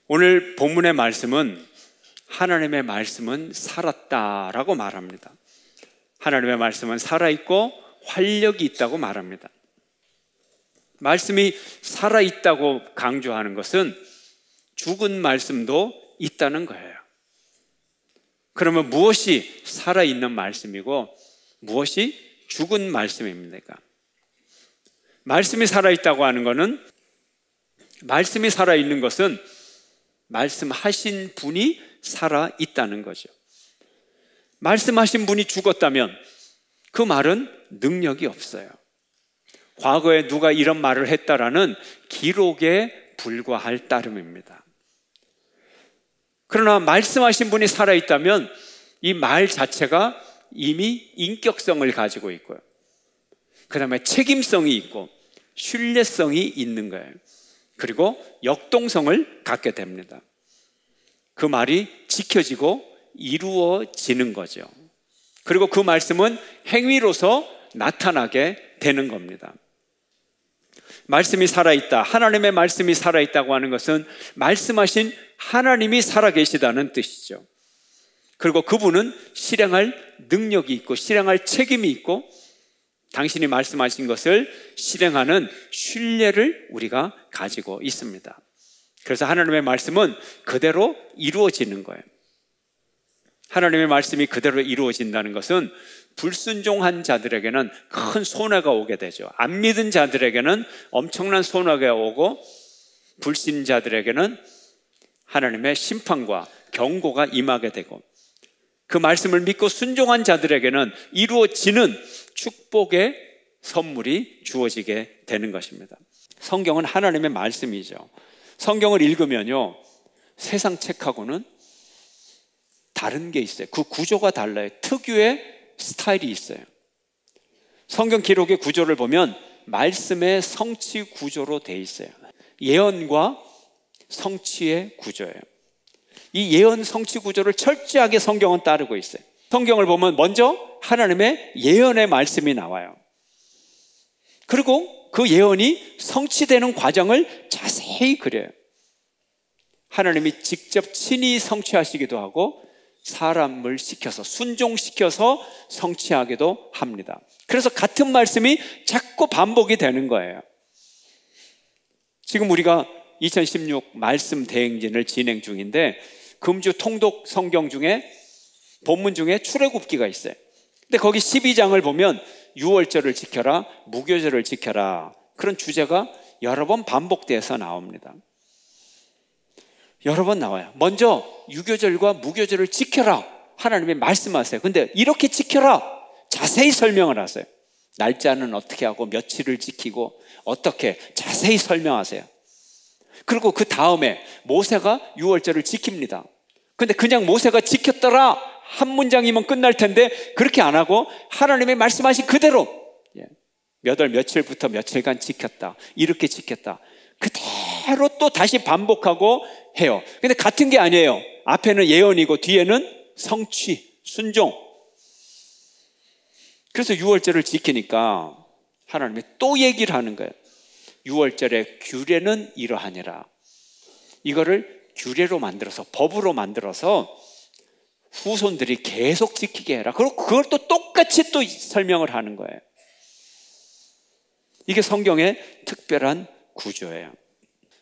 오늘 본문의 말씀은 하나님의 말씀은 살았다라고 말합니다. 하나님의 말씀은 살아있고 활력이 있다고 말합니다. 말씀이 살아있다고 강조하는 것은 죽은 말씀도 있다는 거예요. 그러면 무엇이 살아있는 말씀이고 무엇이 죽은 말씀입니까? 말씀이 살아있다고 하는 것은, 말씀이 살아있는 것은 말씀하신 분이 살아있다는 거죠. 말씀하신 분이 죽었다면 그 말은 능력이 없어요. 과거에 누가 이런 말을 했다라는 기록에 불과할 따름입니다. 그러나 말씀하신 분이 살아있다면 이 말 자체가 이미 인격성을 가지고 있고요. 그 다음에 책임성이 있고 신뢰성이 있는 거예요. 그리고 역동성을 갖게 됩니다. 그 말이 지켜지고 이루어지는 거죠. 그리고 그 말씀은 행위로서 나타나게 되는 겁니다. 말씀이 살아있다, 하나님의 말씀이 살아있다고 하는 것은 말씀하신 하나님이 살아계시다는 뜻이죠. 그리고 그분은 실행할 능력이 있고 실행할 책임이 있고 당신이 말씀하신 것을 실행하는 신뢰를 우리가 가지고 있습니다. 그래서 하나님의 말씀은 그대로 이루어지는 거예요. 하나님의 말씀이 그대로 이루어진다는 것은 불순종한 자들에게는 큰 손해가 오게 되죠. 안 믿은 자들에게는 엄청난 손해가 오고 불신자들에게는 하나님의 심판과 경고가 임하게 되고 그 말씀을 믿고 순종한 자들에게는 이루어지는 축복의 선물이 주어지게 되는 것입니다. 성경은 하나님의 말씀이죠. 성경을 읽으면요, 세상 책하고는 다른 게 있어요. 그 구조가 달라요. 특유의 스타일이 있어요. 성경 기록의 구조를 보면 말씀의 성취 구조로 돼 있어요. 예언과 성취의 구조예요. 이 예언 성취 구조를 철저하게 성경은 따르고 있어요. 성경을 보면 먼저 하나님의 예언의 말씀이 나와요. 그리고 그 예언이 성취되는 과정을 자세히 그려요. 하나님이 직접 친히 성취하시기도 하고 사람을 시켜서 순종시켜서 성취하기도 합니다. 그래서 같은 말씀이 자꾸 반복이 되는 거예요. 지금 우리가 2016 말씀 대행진을 진행 중인데 금주 통독 성경 중에 본문 중에 출애굽기가 있어요. 근데 거기 12장을 보면 유월절을 지켜라, 무교절을 지켜라, 그런 주제가 여러 번 반복돼서 나옵니다. 여러 번 나와요. 먼저 유교절과 무교절을 지켜라, 하나님이 말씀하세요. 근데 이렇게 지켜라 자세히 설명을 하세요. 날짜는 어떻게 하고 며칠을 지키고 어떻게 자세히 설명하세요. 그리고 그 다음에 모세가 유월절을 지킵니다. 근데 그냥 모세가 지켰더라 한 문장이면 끝날 텐데 그렇게 안 하고 하나님의 말씀하신 그대로 몇 월 며칠부터 며칠간 지켰다, 이렇게 지켰다, 그대로 또 다시 반복하고 해요. 근데 같은 게 아니에요. 앞에는 예언이고 뒤에는 성취, 순종. 그래서 유월절을 지키니까 하나님이 또 얘기를 하는 거예요. 유월절의 규례는 이러하니라. 이거를 규례로 만들어서, 법으로 만들어서 후손들이 계속 지키게 해라. 그리고 그걸 또 똑같이 또 설명을 하는 거예요. 이게 성경의 특별한 구조예요.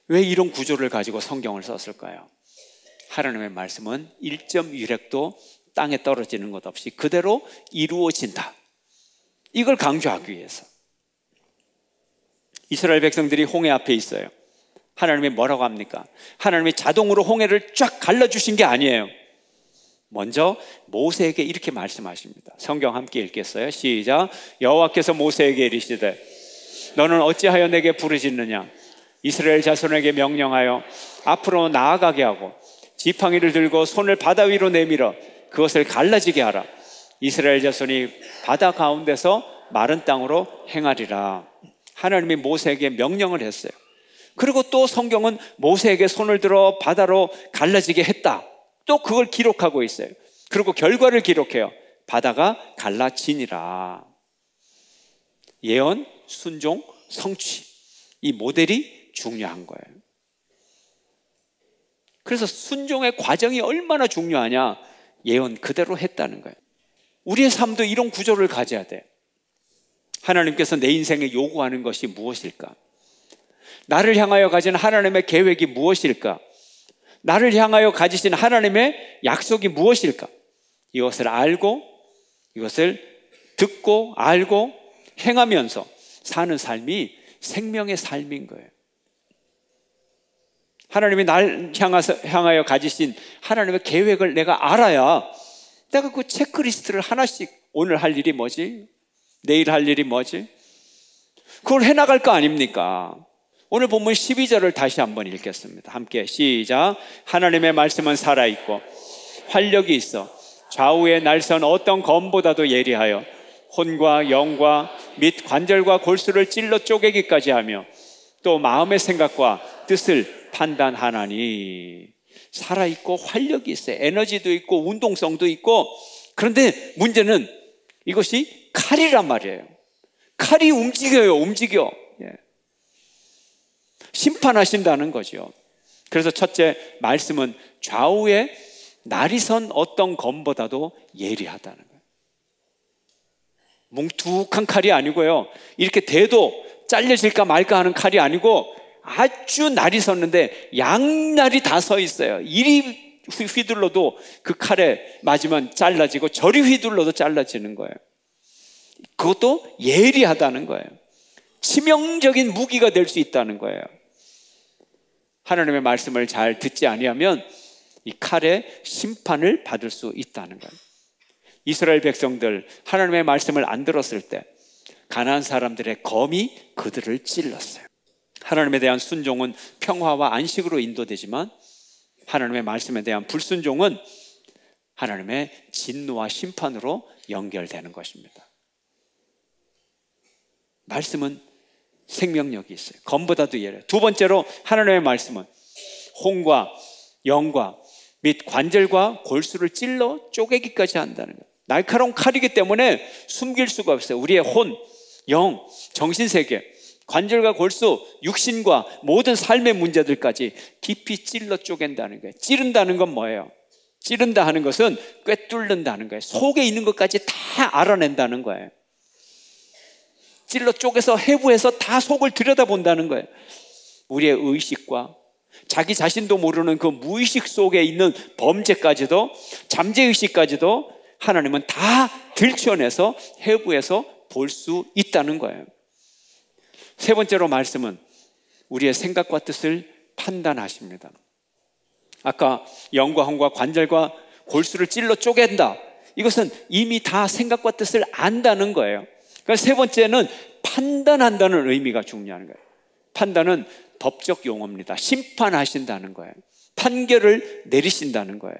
왜 이런 구조를 가지고 성경을 썼을까요? 하나님의 말씀은 1점 유력도 땅에 떨어지는 것 없이 그대로 이루어진다. 이걸 강조하기 위해서. 이스라엘 백성들이 홍해 앞에 있어요. 하나님이 뭐라고 합니까? 하나님이 자동으로 홍해를 쫙 갈라주신 게 아니에요. 먼저 모세에게 이렇게 말씀하십니다. 성경 함께 읽겠어요? 시작. 여호와께서 모세에게 이르시되 너는 어찌하여 내게 부르짖느냐? 이스라엘 자손에게 명령하여 앞으로 나아가게 하고 지팡이를 들고 손을 바다 위로 내밀어 그것을 갈라지게 하라. 이스라엘 자손이 바다 가운데서 마른 땅으로 행하리라. 하나님이 모세에게 명령을 했어요. 그리고 또 성경은 모세에게 손을 들어 바다로 갈라지게 했다. 또 그걸 기록하고 있어요. 그리고 결과를 기록해요. 바다가 갈라지니라. 예언, 순종, 성취. 이 모델이 중요한 거예요. 그래서 순종의 과정이 얼마나 중요하냐, 예언 그대로 했다는 거예요. 우리의 삶도 이런 구조를 가져야 돼. 하나님께서 내 인생에 요구하는 것이 무엇일까? 나를 향하여 가진 하나님의 계획이 무엇일까? 나를 향하여 가지신 하나님의 약속이 무엇일까? 이것을 알고, 이것을 듣고 알고 행하면서 사는 삶이 생명의 삶인 거예요. 하나님이 날 향하여 가지신 하나님의 계획을 내가 알아야 내가 그 체크리스트를 하나씩, 오늘 할 일이 뭐지? 내일 할 일이 뭐지? 그걸 해나갈 거 아닙니까? 오늘 본문 12절을 다시 한번 읽겠습니다. 함께 시작. 하나님의 말씀은 살아있고 활력이 있어 좌우의 날선 어떤 검보다도 예리하여 혼과 영과 및 관절과 골수를 찔러 쪼개기까지 하며 또 마음의 생각과 뜻을 판단하나니. 살아있고 활력이 있어요. 에너지도 있고 운동성도 있고. 그런데 문제는 이것이 칼이란 말이에요. 칼이 움직여요. 움직여. 심판하신다는 거죠. 그래서 첫째, 말씀은 좌우에 날이 선 어떤 검보다도 예리하다는 거예요. 뭉툭한 칼이 아니고요, 이렇게 대도 잘려질까 말까 하는 칼이 아니고 아주 날이 섰는데 양날이 다 서 있어요. 이리 휘둘러도 그 칼에 맞으면 잘라지고 저리 휘둘러도 잘라지는 거예요. 그것도 예리하다는 거예요. 치명적인 무기가 될 수 있다는 거예요. 하나님의 말씀을 잘 듣지 아니하면 이 칼의 심판을 받을 수 있다는 거예요. 이스라엘 백성들 하나님의 말씀을 안 들었을 때 가나안 사람들의 검이 그들을 찔렀어요. 하나님에 대한 순종은 평화와 안식으로 인도되지만 하나님의 말씀에 대한 불순종은 하나님의 진노와 심판으로 연결되는 것입니다. 말씀은 생명력이 있어요. 검보다도 예리해요. 두 번째로 하나님의 말씀은 혼과 영과 및 관절과 골수를 찔러 쪼개기까지 한다는 거예요. 날카로운 칼이기 때문에 숨길 수가 없어요. 우리의 혼, 영, 정신세계, 관절과 골수, 육신과 모든 삶의 문제들까지 깊이 찔러 쪼갠다는 거예요. 찌른다는 건 뭐예요? 찌른다 하는 것은 꿰뚫는다는 거예요. 속에 있는 것까지 다 알아낸다는 거예요. 찔러 쪼개서 해부해서 다 속을 들여다본다는 거예요. 우리의 의식과 자기 자신도 모르는 그 무의식 속에 있는 범죄까지도, 잠재의식까지도 하나님은 다 들춰내서 해부해서 볼 수 있다는 거예요. 세 번째로 말씀은 우리의 생각과 뜻을 판단하십니다. 아까 영과 혼과 관절과 골수를 찔러 쪼갠다, 이것은 이미 다 생각과 뜻을 안다는 거예요. 그러니까 세 번째는 판단한다는 의미가 중요한 거예요. 판단은 법적 용어입니다. 심판하신다는 거예요. 판결을 내리신다는 거예요.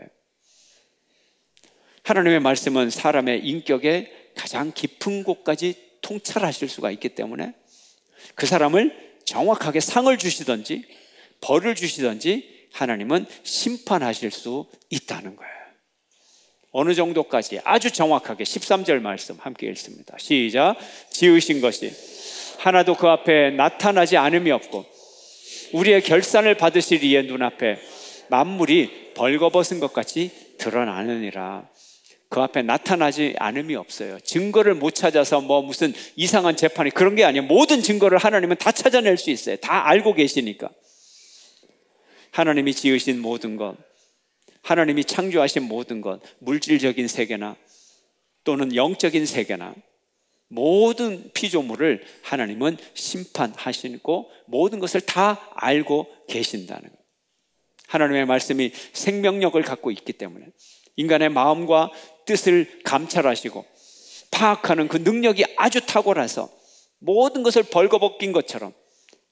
하나님의 말씀은 사람의 인격의 가장 깊은 곳까지 통찰하실 수가 있기 때문에 그 사람을 정확하게 상을 주시든지 벌을 주시든지 하나님은 심판하실 수 있다는 거예요. 어느 정도까지? 아주 정확하게 13절 말씀 함께 읽습니다. 시작. 지으신 것이 하나도 그 앞에 나타나지 않음이 없고 우리의 결산을 받으실 이의 눈앞에 만물이 벌거벗은 것 같이 드러나느니라. 그 앞에 나타나지 않음이 없어요. 증거를 못 찾아서 뭐 무슨 이상한 재판이, 그런 게 아니에요. 모든 증거를 하나님은 다 찾아낼 수 있어요. 다 알고 계시니까. 하나님이 지으신 모든 것, 하나님이 창조하신 모든 것, 물질적인 세계나 또는 영적인 세계나 모든 피조물을 하나님은 심판하시고 모든 것을 다 알고 계신다는 거예요. 하나님의 말씀이 생명력을 갖고 있기 때문에 인간의 마음과 뜻을 감찰하시고 파악하는 그 능력이 아주 탁월해서 모든 것을 벌거벗긴 것처럼,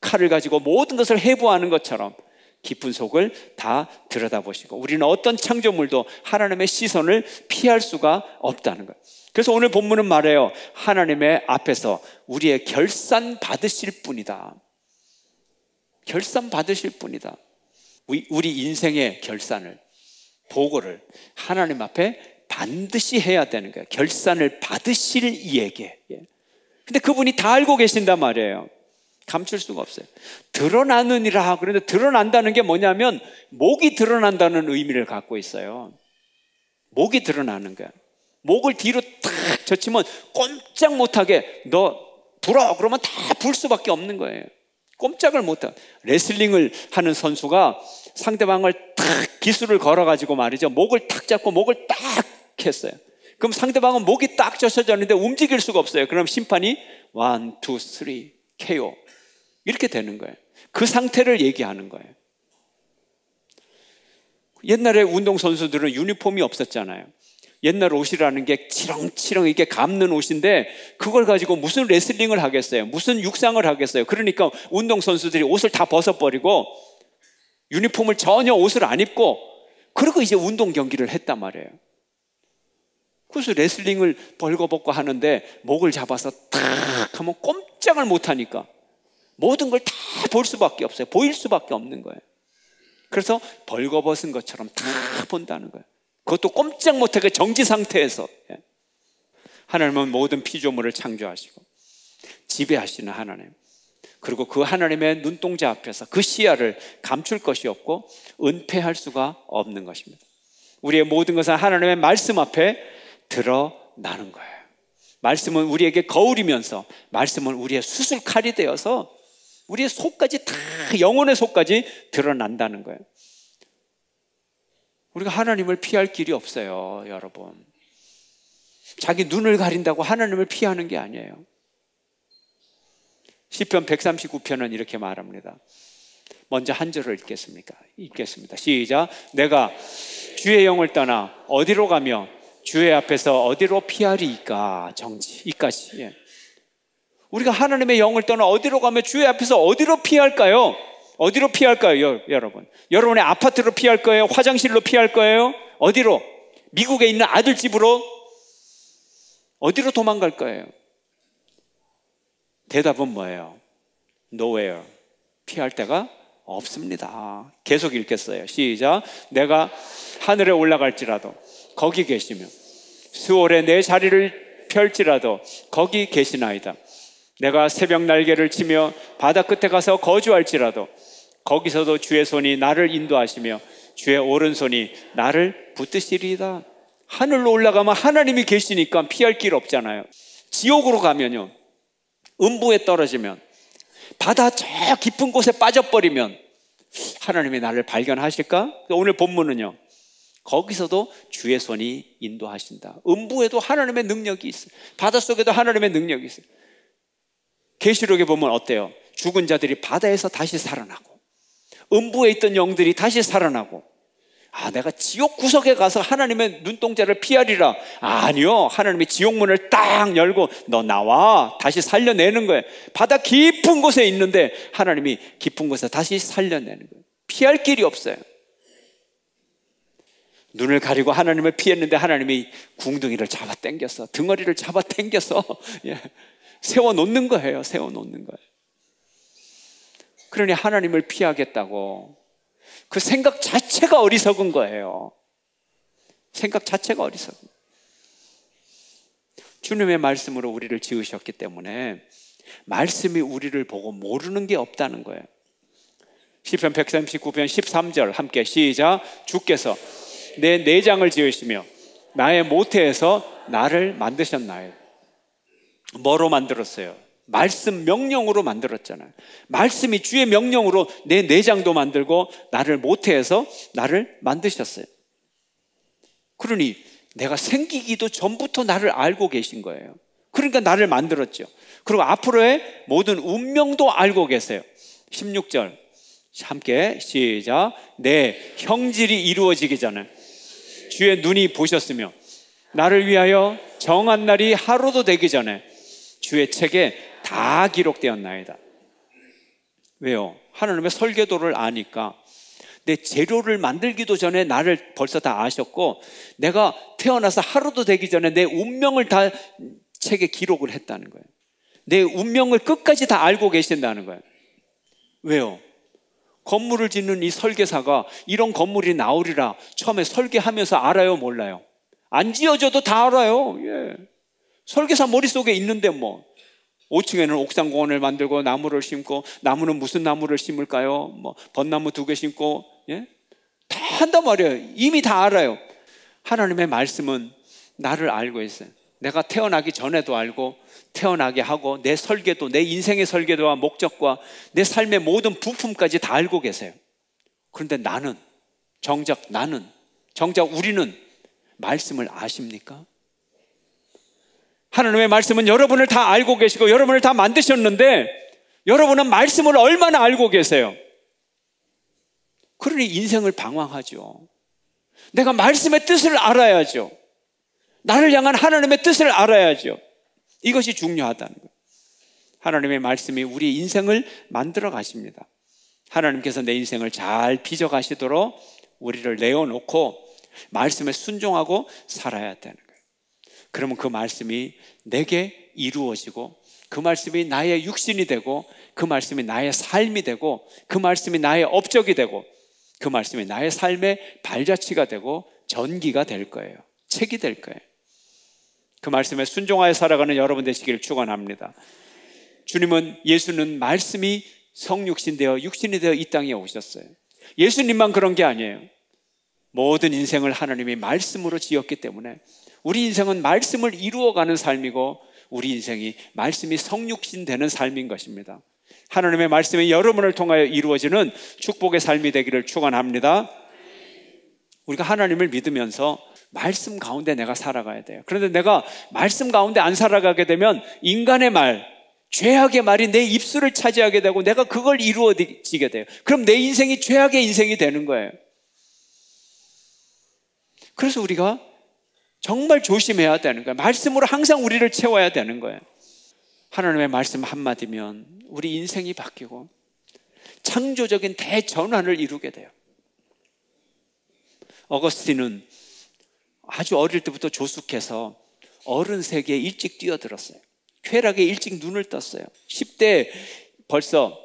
칼을 가지고 모든 것을 해부하는 것처럼 깊은 속을 다 들여다보시고 우리는 어떤 창조물도 하나님의 시선을 피할 수가 없다는 거예요. 그래서 오늘 본문은 말해요. 하나님의 앞에서 우리의 결산 받으실 분이다. 결산 받으실 분이다. 우리 인생의 결산을, 보고를 하나님 앞에 반드시 해야 되는 거예요. 결산을 받으실 이에게. 근데 그분이 다 알고 계신단 말이에요. 감출 수가 없어요. 드러나느니라. 그런데 드러난다는 게 뭐냐면 목이 드러난다는 의미를 갖고 있어요. 목이 드러나는 거야. 목을 뒤로 탁 젖히면 꼼짝 못하게 너 불어 그러면 다 불 수밖에 없는 거예요. 꼼짝을 못하. 레슬링을 하는 선수가 상대방을 탁 기술을 걸어가지고 말이죠, 목을 탁 잡고 목을 딱 했어요. 그럼 상대방은 목이 딱 젖혀졌는데 움직일 수가 없어요. 그럼 심판이 1, 2, 3 KO 이렇게 되는 거예요. 그 상태를 얘기하는 거예요. 옛날에 운동선수들은 유니폼이 없었잖아요. 옛날 옷이라는 게 치렁치렁 이게 감는 옷인데 그걸 가지고 무슨 레슬링을 하겠어요? 무슨 육상을 하겠어요? 그러니까 운동선수들이 옷을 다 벗어버리고 유니폼을 전혀 옷을 안 입고 그리고 이제 운동 경기를 했단 말이에요. 그래서 레슬링을 벌거벗고 하는데 목을 잡아서 탁 하면 꼼짝을 못하니까 모든 걸 다 볼 수밖에 없어요. 보일 수밖에 없는 거예요. 그래서 벌거벗은 것처럼 다 본다는 거예요. 그것도 꼼짝 못하게 정지 상태에서. 하나님은 모든 피조물을 창조하시고 지배하시는 하나님, 그리고 그 하나님의 눈동자 앞에서 그 시야를 감출 것이 없고 은폐할 수가 없는 것입니다. 우리의 모든 것은 하나님의 말씀 앞에 드러나는 거예요. 말씀은 우리에게 거울이면서 말씀은 우리의 수술칼이 되어서 우리의 속까지 다, 영혼의 속까지 드러난다는 거예요. 우리가 하나님을 피할 길이 없어요, 여러분. 자기 눈을 가린다고 하나님을 피하는 게 아니에요. 시편 139편은 이렇게 말합니다. 먼저 한 절을 읽겠습니다. 시작. 내가 주의 영을 떠나 어디로 가며 주의 앞에서 어디로 피하리이까. 정지. 이까지. 우리가 하나님의 영을 떠나 어디로 가며 주의 앞에서 어디로 피할까요? 어디로 피할까요, 여러분? 여러분의 아파트로 피할 거예요? 화장실로 피할 거예요? 어디로? 미국에 있는 아들 집으로? 어디로 도망갈 거예요? 대답은 뭐예요? Nowhere. 피할 데가 없습니다. 계속 읽겠어요. 시작. 내가 하늘에 올라갈지라도 거기 계시며 수월에 내 자리를 펼지라도 거기 계시나이다. 내가 새벽 날개를 치며 바다 끝에 가서 거주할지라도 거기서도 주의 손이 나를 인도하시며 주의 오른손이 나를 붙드시리이다. 하늘로 올라가면 하나님이 계시니까 피할 길 없잖아요. 지옥으로 가면요, 음부에 떨어지면, 바다 저 깊은 곳에 빠져버리면 하나님이 나를 발견하실까? 오늘 본문은요, 거기서도 주의 손이 인도하신다. 음부에도 하나님의 능력이 있어요. 바닷속에도 하나님의 능력이 있어요. 계시록에 보면 어때요? 죽은 자들이 바다에서 다시 살아나고 음부에 있던 영들이 다시 살아나고, 아, 내가 지옥 구석에 가서 하나님의 눈동자를 피하리라. 아니요, 하나님이 지옥문을 딱 열고 너 나와, 다시 살려내는 거예요. 바다 깊은 곳에 있는데 하나님이 깊은 곳에 다시 살려내는 거예요. 피할 길이 없어요. 눈을 가리고 하나님을 피했는데 하나님이 궁둥이를 잡아 당겨서, 등어리를 잡아 당겨서 세워놓는 거예요. 세워놓는 거예요. 그러니 하나님을 피하겠다고, 그 생각 자체가 어리석은 거예요. 생각 자체가 어리석은 거예요. 주님의 말씀으로 우리를 지으셨기 때문에 말씀이 우리를 보고 모르는 게 없다는 거예요. 시편 139편 13절 함께 시작. 주께서 내 내장을 지으시며 나의 모태에서 나를 만드셨나요? 뭐로 만들었어요? 말씀 명령으로 만들었잖아요. 말씀이 주의 명령으로 내 내장도 만들고 나를 모태에서 나를 만드셨어요. 그러니 내가 생기기도 전부터 나를 알고 계신 거예요. 그러니까 나를 만들었죠. 그리고 앞으로의 모든 운명도 알고 계세요. 16절 함께 시작. 내 형질이 이루어지기 전에 주의 눈이 보셨으며 나를 위하여 정한 날이 하루도 되기 전에 주의 책에 다 기록되었나이다. 왜요? 하나님의 설계도를 아니까. 내 재료를 만들기도 전에 나를 벌써 다 아셨고, 내가 태어나서 하루도 되기 전에 내 운명을 다 책에 기록을 했다는 거예요. 내 운명을 끝까지 다 알고 계신다는 거예요. 왜요? 건물을 짓는 이 설계사가 이런 건물이 나오리라 처음에 설계하면서 알아요, 몰라요? 안 지어져도 다 알아요. 설계사 머릿속에 있는데 뭐 5층에는 옥상공원을 만들고 나무를 심고, 나무는 무슨 나무를 심을까요? 뭐 벚나무 2개 심고, 예? 다 한단 말이에요. 이미 다 알아요. 하나님의 말씀은 나를 알고 있어요. 내가 태어나기 전에도 알고, 태어나게 하고, 내 설계도, 내 인생의 설계도와 목적과 내 삶의 모든 부품까지 다 알고 계세요. 그런데 정작 우리는 말씀을 아십니까? 하나님의 말씀은 여러분을 다 알고 계시고 여러분을 다 만드셨는데, 여러분은 말씀을 얼마나 알고 계세요? 그러니 인생을 방황하죠. 내가 말씀의 뜻을 알아야죠. 나를 향한 하나님의 뜻을 알아야죠. 이것이 중요하다는 거예요. 하나님의 말씀이 우리 인생을 만들어 가십니다. 하나님께서 내 인생을 잘 빚어 가시도록 우리를 내어놓고 말씀에 순종하고 살아야 되는 거예요. 그러면 그 말씀이 내게 이루어지고, 그 말씀이 나의 육신이 되고, 그 말씀이 나의 삶이 되고, 그 말씀이 나의 업적이 되고, 그 말씀이 나의 삶의 발자취가 되고 전기가 될 거예요. 책이 될 거예요. 그 말씀에 순종하여 살아가는 여러분 되시기를 축원합니다. 예수는 말씀이 성육신 되어 육신이 되어 이 땅에 오셨어요. 예수님만 그런 게 아니에요. 모든 인생을 하나님이 말씀으로 지었기 때문에 우리 인생은 말씀을 이루어가는 삶이고, 우리 인생이 말씀이 성육신 되는 삶인 것입니다. 하나님의 말씀이 여러분을 통하여 이루어지는 축복의 삶이 되기를 축원합니다. 우리가 하나님을 믿으면서 말씀 가운데 내가 살아가야 돼요. 그런데 내가 말씀 가운데 안 살아가게 되면 인간의 말, 죄악의 말이 내 입술을 차지하게 되고 내가 그걸 이루어지게 돼요. 그럼 내 인생이 죄악의 인생이 되는 거예요. 그래서 우리가 정말 조심해야 되는 거예요. 말씀으로 항상 우리를 채워야 되는 거예요. 하나님의 말씀 한마디면 우리 인생이 바뀌고 창조적인 대전환을 이루게 돼요. 어거스틴은 아주 어릴 때부터 조숙해서 어른 세계에 일찍 뛰어들었어요. 쾌락에 일찍 눈을 떴어요. 10대에 벌써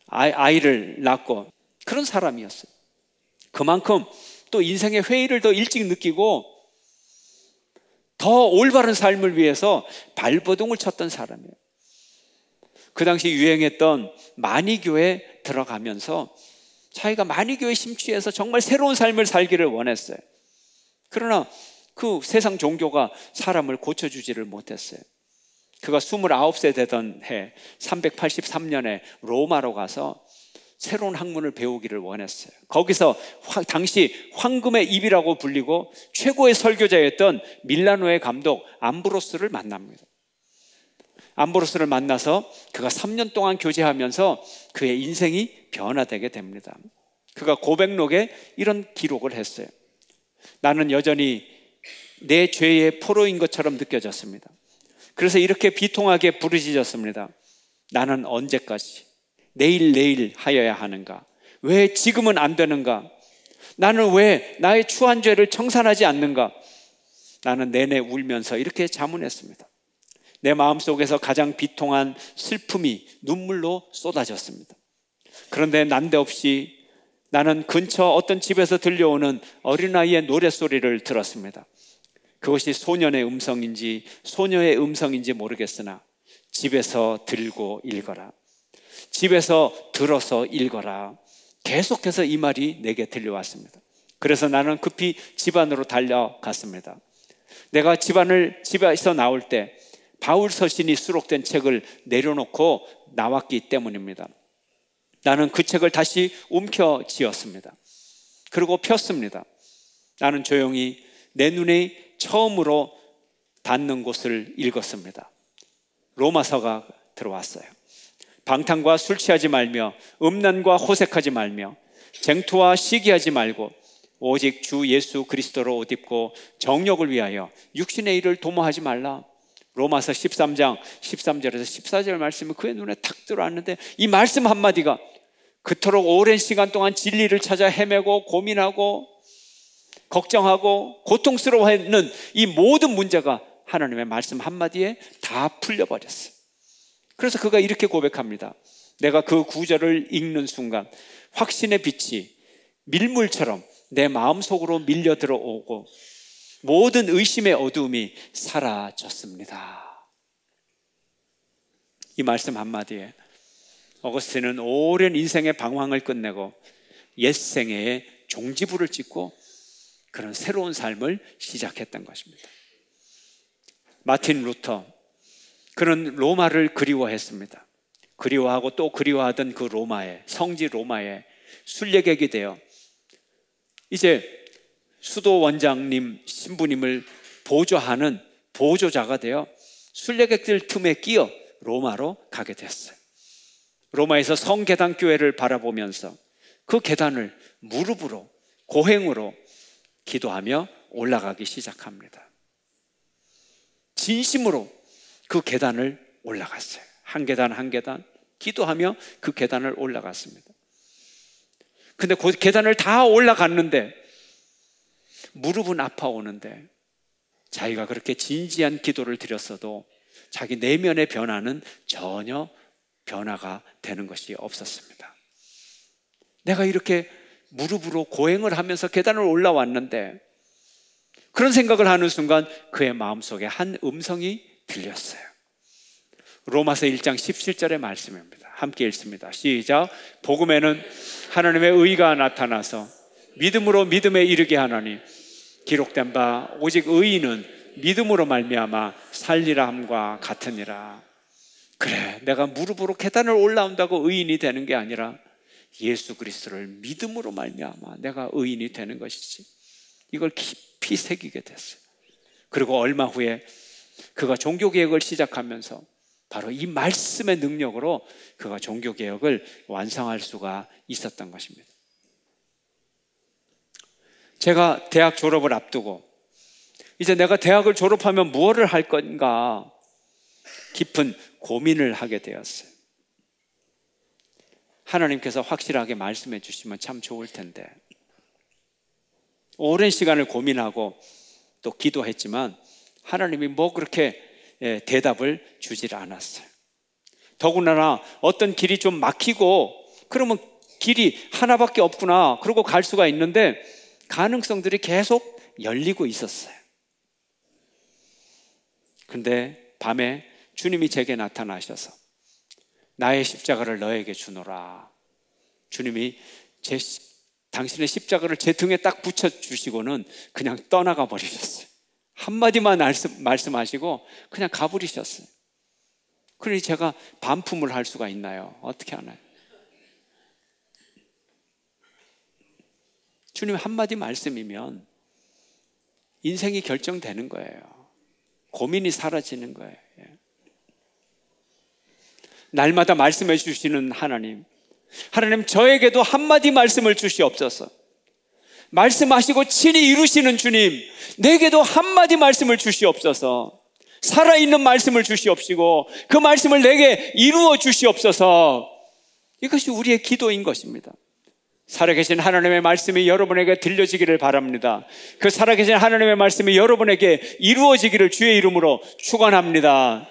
아이를 낳고 그런 사람이었어요. 그만큼 또 인생의 회의를 더 일찍 느끼고 더 올바른 삶을 위해서 발버둥을 쳤던 사람이에요. 그 당시 유행했던 만이교에 들어가면서 자기가 만이교에 심취해서 정말 새로운 삶을 살기를 원했어요. 그러나 그 세상 종교가 사람을 고쳐주지를 못했어요. 그가 29세 되던 해 383년에 로마로 가서 새로운 학문을 배우기를 원했어요. 거기서 당시 황금의 입이라고 불리고 최고의 설교자였던 밀라노의 감독 암브로스를 만납니다. 암브로스를 만나서 그가 3년 동안 교제하면서 그의 인생이 변화되게 됩니다. 그가 고백록에 이런 기록을 했어요. 나는 여전히 내 죄의 포로인 것처럼 느껴졌습니다. 그래서 이렇게 비통하게 부르짖었습니다. 나는 언제까지 내일 하여야 하는가? 왜 지금은 안 되는가? 나는 왜 나의 추한 죄를 청산하지 않는가? 나는 내내 울면서 이렇게 자문했습니다. 내 마음속에서 가장 비통한 슬픔이 눈물로 쏟아졌습니다. 그런데 난데없이 나는 근처 어떤 집에서 들려오는 어린아이의 노랫소리를 들었습니다. 그것이 소년의 음성인지 소녀의 음성인지 모르겠으나 집에서 들고 읽어라. 집에서 들어서 읽어라. 계속해서 이 말이 내게 들려왔습니다. 그래서 나는 급히 집 안으로 달려갔습니다. 내가 집에서 나올 때 바울 서신이 수록된 책을 내려놓고 나왔기 때문입니다. 나는 그 책을 다시 움켜쥐었습니다. 그리고 폈습니다. 나는 조용히 내 눈에 처음으로 닿는 곳을 읽었습니다. 로마서가 들어왔어요. 방탕과 술 취하지 말며 음란과 호색하지 말며 쟁투와 시기하지 말고 오직 주 예수 그리스도로 옷 입고 정욕을 위하여 육신의 일을 도모하지 말라. 로마서 13장 13절에서 14절 말씀이 그의 눈에 탁 들어왔는데 이 말씀 한마디가 그토록 오랜 시간 동안 진리를 찾아 헤매고 고민하고 걱정하고 고통스러워하는 이 모든 문제가 하나님의 말씀 한마디에 다 풀려버렸어요. 그래서 그가 이렇게 고백합니다. 내가 그 구절을 읽는 순간 확신의 빛이 밀물처럼 내 마음속으로 밀려 들어오고 모든 의심의 어두움이 사라졌습니다. 이 말씀 한마디에 어거스틴은 오랜 인생의 방황을 끝내고 옛생애에 종지부를 찍고 그런 새로운 삶을 시작했던 것입니다. 마틴 루터, 그는 로마를 그리워했습니다. 그리워하고 또 그리워하던 그 로마에, 성지 로마에 순례객이 되어 이제 수도 원장님, 신부님을 보조하는 보조자가 되어 순례객들 틈에 끼어 로마로 가게 됐어요. 로마에서 성계단 교회를 바라보면서 그 계단을 무릎으로, 고행으로 기도하며 올라가기 시작합니다. 진심으로 그 계단을 올라갔어요. 한 계단 한 계단 기도하며 그 계단을 올라갔습니다. 근데 그 계단을 다 올라갔는데 무릎은 아파오는데 자기가 그렇게 진지한 기도를 드렸어도 자기 내면의 변화는 전혀 변화가 되는 것이 없었습니다. 내가 이렇게 무릎으로 고행을 하면서 계단을 올라왔는데, 그런 생각을 하는 순간 그의 마음속에 한 음성이 들렸어요. 로마서 1장 17절의 말씀입니다. 함께 읽습니다. 시작. 복음에는 하나님의 의가 나타나서 믿음으로 믿음에 이르게 하나니 기록된 바 오직 의인은 믿음으로 말미암아 살리라 함과 같으니라. 그래, 내가 무릎으로 계단을 올라온다고 의인이 되는 게 아니라 예수 그리스도를 믿음으로 말미암아 내가 의인이 되는 것이지. 이걸 깊이 새기게 됐어요. 그리고 얼마 후에 그가 종교개혁을 시작하면서 바로 이 말씀의 능력으로 그가 종교개혁을 완성할 수가 있었던 것입니다. 제가 대학 졸업을 앞두고 이제 내가 대학을 졸업하면 무엇을 할 건가 깊은 고민을 하게 되었어요. 하나님께서 확실하게 말씀해 주시면 참 좋을 텐데, 오랜 시간을 고민하고 또 기도했지만 하나님이 뭐 그렇게 대답을 주질 않았어요. 더군다나 어떤 길이 좀 막히고 그러면 길이 하나밖에 없구나 그러고 갈 수가 있는데 가능성들이 계속 열리고 있었어요. 근데 밤에 주님이 제게 나타나셔서 나의 십자가를 너에게 주노라. 주님이 당신의 십자가를 제 등에 딱 붙여주시고는 그냥 떠나가 버리셨어요. 한마디만 말씀하시고 그냥 가버리셨어요. 그러니 제가 반품을 할 수가 있나요? 어떻게 하나요? 주님 한마디 말씀이면 인생이 결정되는 거예요. 고민이 사라지는 거예요. 날마다 말씀해 주시는 하나님, 저에게도 한마디 말씀을 주시옵소서. 말씀하시고 친히 이루시는 주님, 내게도 한마디 말씀을 주시옵소서. 살아있는 말씀을 주시옵시고 그 말씀을 내게 이루어 주시옵소서. 이것이 우리의 기도인 것입니다. 살아계신 하나님의 말씀이 여러분에게 들려지기를 바랍니다. 그 살아계신 하나님의 말씀이 여러분에게 이루어지기를 주의 이름으로 축원합니다.